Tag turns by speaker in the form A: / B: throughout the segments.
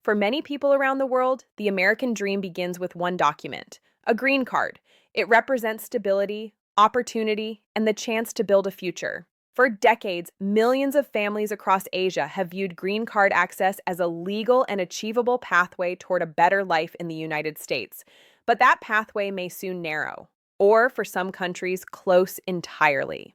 A: For many people around the world, the American dream begins with one document, a green card. It represents stability, opportunity, and the chance to build a future. For decades, millions of families across Asia have viewed green card access as a legal and achievable pathway toward a better life in the United States. But that pathway may soon narrow, or for some countries, close entirely.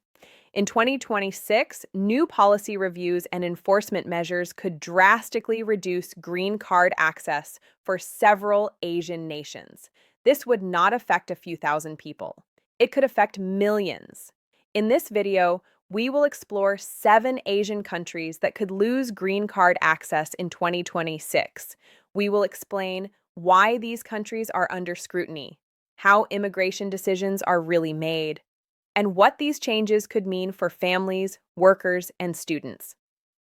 A: In 2026, new policy reviews and enforcement measures could drastically reduce green card access for several Asian nations. This would not affect a few thousand people. It could affect millions. In this video, we will explore 7 Asian countries that could lose green card access in 2026. We will explain why these countries are under scrutiny, how immigration decisions are really made, and what these changes could mean for families, workers, and students.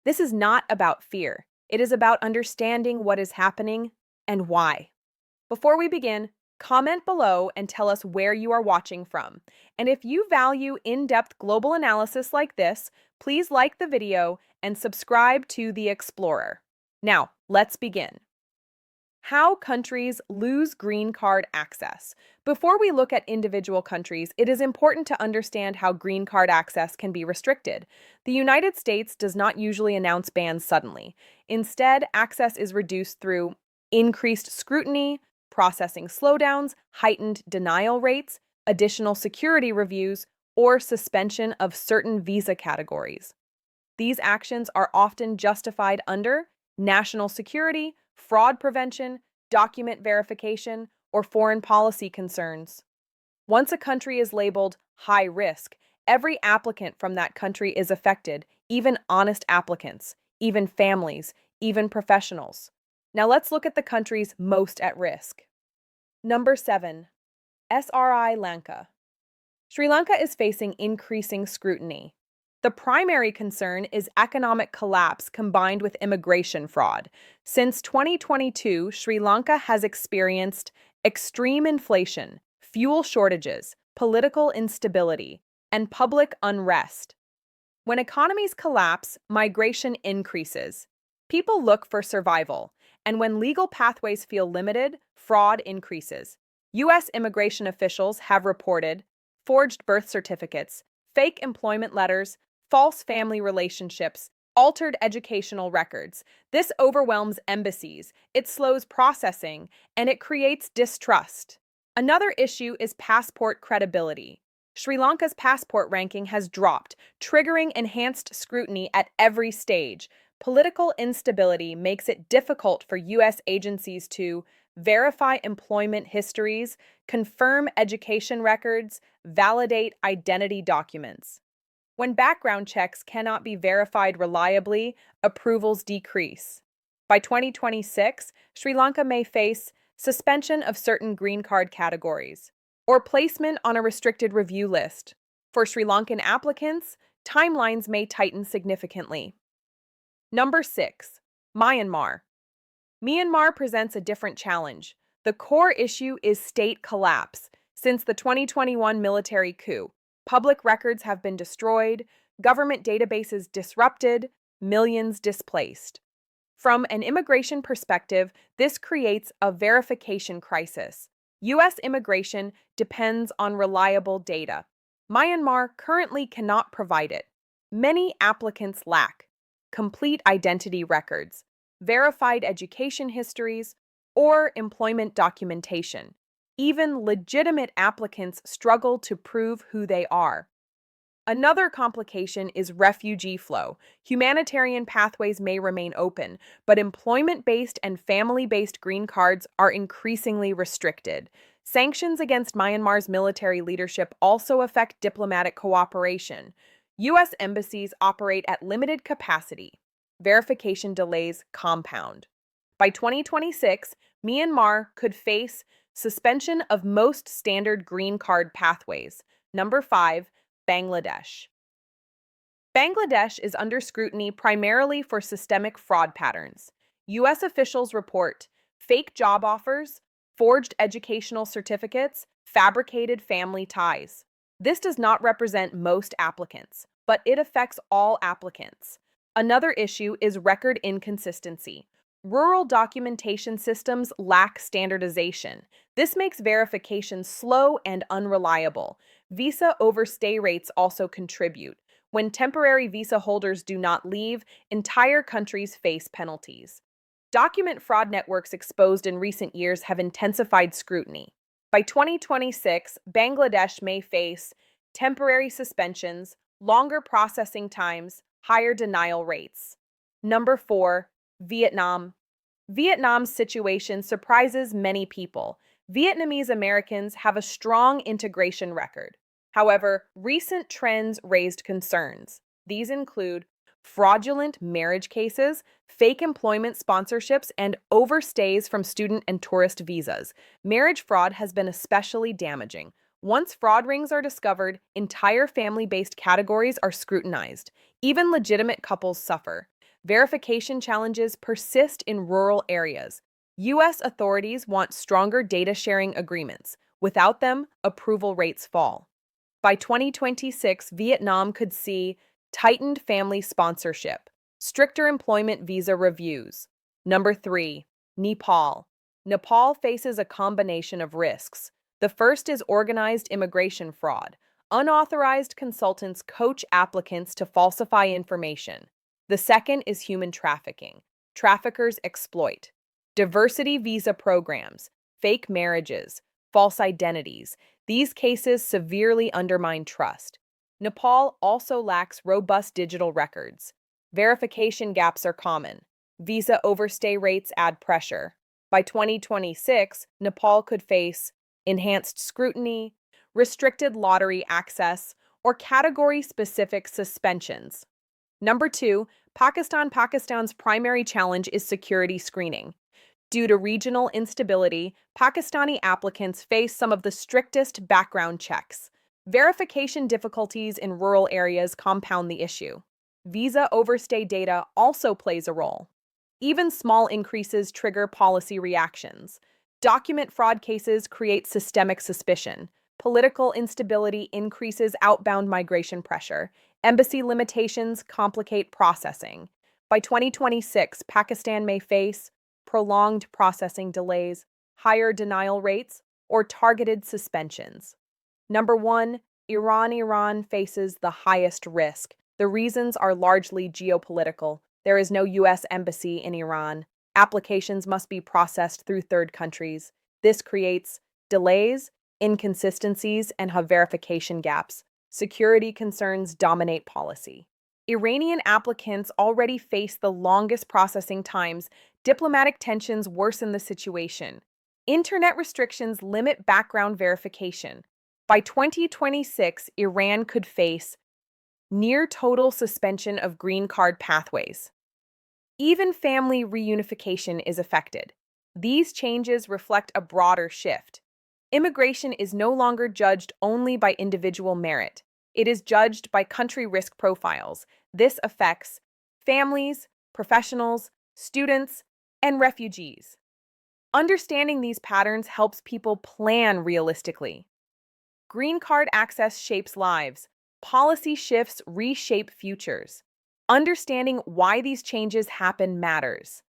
A: This is not about fear. It is about understanding what is happening and why. Before we begin, comment below and tell us where you are watching from. And if you value in-depth global analysis like this, please like the video and subscribe to The Explorer. Now, let's begin. How countries lose green card access. Before we look at individual countries, it is important to understand how green card access can be restricted. The United States does not usually announce bans suddenly. Instead, access is reduced through increased scrutiny, processing slowdowns, heightened denial rates, additional security reviews, or suspension of certain visa categories. These actions are often justified under national security, fraud prevention, document verification, or foreign policy concerns. Once a country is labeled high risk, every applicant from that country is affected, even honest applicants, even families, even professionals. Now let's look at the countries most at risk. Number 7. Sri Lanka. Sri Lanka is facing increasing scrutiny. The primary concern is economic collapse combined with immigration fraud. Since 2022, Sri Lanka has experienced extreme inflation, fuel shortages, political instability, and public unrest. When economies collapse, migration increases. People look for survival, and when legal pathways feel limited, fraud increases. U.S. immigration officials have reported forged birth certificates, fake employment letters, false family relationships, altered educational records. This overwhelms embassies, it slows processing, and it creates distrust. Another issue is passport credibility. Sri Lanka's passport ranking has dropped, triggering enhanced scrutiny at every stage. Political instability makes it difficult for U.S. agencies to verify employment histories, confirm education records, validate identity documents. When background checks cannot be verified reliably, approvals decrease. By 2026, Sri Lanka may face suspension of certain green card categories or placement on a restricted review list. For Sri Lankan applicants, timelines may tighten significantly. Number 6. Myanmar. Myanmar presents a different challenge. The core issue is state collapse. Since the 2021 military coup, public records have been destroyed, government databases disrupted, millions displaced. From an immigration perspective, this creates a verification crisis. U.S. immigration depends on reliable data. Myanmar currently cannot provide it. Many applicants lack complete identity records, verified education histories, or employment documentation. Even legitimate applicants struggle to prove who they are. Another complication is refugee flow. Humanitarian pathways may remain open, but employment-based and family-based green cards are increasingly restricted. Sanctions against Myanmar's military leadership also affect diplomatic cooperation. U.S. embassies operate at limited capacity. Verification delays compound. By 2026, Myanmar could face suspension of most standard green card pathways. Number 5, Bangladesh. Bangladesh is under scrutiny primarily for systemic fraud patterns. U.S. officials report fake job offers, forged educational certificates, fabricated family ties. This does not represent most applicants, but it affects all applicants. Another issue is record inconsistency. Rural documentation systems lack standardization. This makes verification slow and unreliable. Visa overstay rates also contribute. When temporary visa holders do not leave, entire countries face penalties. Document fraud networks exposed in recent years have intensified scrutiny. By 2026, Bangladesh may face temporary suspensions, longer processing times, higher denial rates. Number 4, Vietnam. Vietnam's situation surprises many people. Vietnamese Americans have a strong integration record. However, recent trends raised concerns. These include fraudulent marriage cases, fake employment sponsorships, and overstays from student and tourist visas. Marriage fraud has been especially damaging. Once fraud rings are discovered, entire family-based categories are scrutinized. Even legitimate couples suffer. Verification challenges persist in rural areas. U.S. authorities want stronger data sharing agreements. Without them, approval rates fall. By 2026, Vietnam could see tightened family sponsorship, stricter employment visa reviews. Number 3, Nepal. Nepal faces a combination of risks. The first is organized immigration fraud. Unauthorized consultants coach applicants to falsify information. The second is human trafficking. Traffickers exploit. Diversity visa programs, fake marriages, false identities. These cases severely undermine trust. Nepal also lacks robust digital records. Verification gaps are common. Visa overstay rates add pressure. By 2026, Nepal could face enhanced scrutiny, restricted lottery access, or category-specific suspensions. Number 2, Pakistan. Pakistan's primary challenge is security screening. Due to regional instability, Pakistani applicants face some of the strictest background checks. Verification difficulties in rural areas compound the issue. Visa overstay data also plays a role. Even small increases trigger policy reactions. Document fraud cases create systemic suspicion. Political instability increases outbound migration pressure. Embassy limitations complicate processing. By 2026, Pakistan may face prolonged processing delays, higher denial rates, or targeted suspensions. Number 1, Iran. Iran faces the highest risk. The reasons are largely geopolitical. There is no U.S. embassy in Iran. Applications must be processed through third countries. This creates delays, inconsistencies, and verification gaps. Security concerns dominate policy. Iranian applicants already face the longest processing times. Diplomatic tensions worsen the situation. Internet restrictions limit background verification. By 2026, Iran could face near total suspension of green card pathways. Even family reunification is affected. These changes reflect a broader shift. Immigration is no longer judged only by individual merit. It is judged by country risk profiles. This affects families, professionals, students, and refugees. Understanding these patterns helps people plan realistically. Green card access shapes lives. Policy shifts reshape futures. Understanding why these changes happen matters.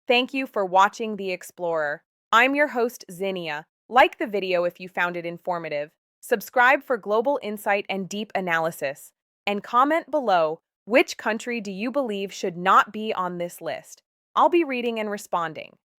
A: Thank you for watching The Explorer. I'm your host, Zinnia. Like the video if you found it informative. Subscribe for global insight and deep analysis. And comment below, which country do you believe should not be on this list? I'll be reading and responding.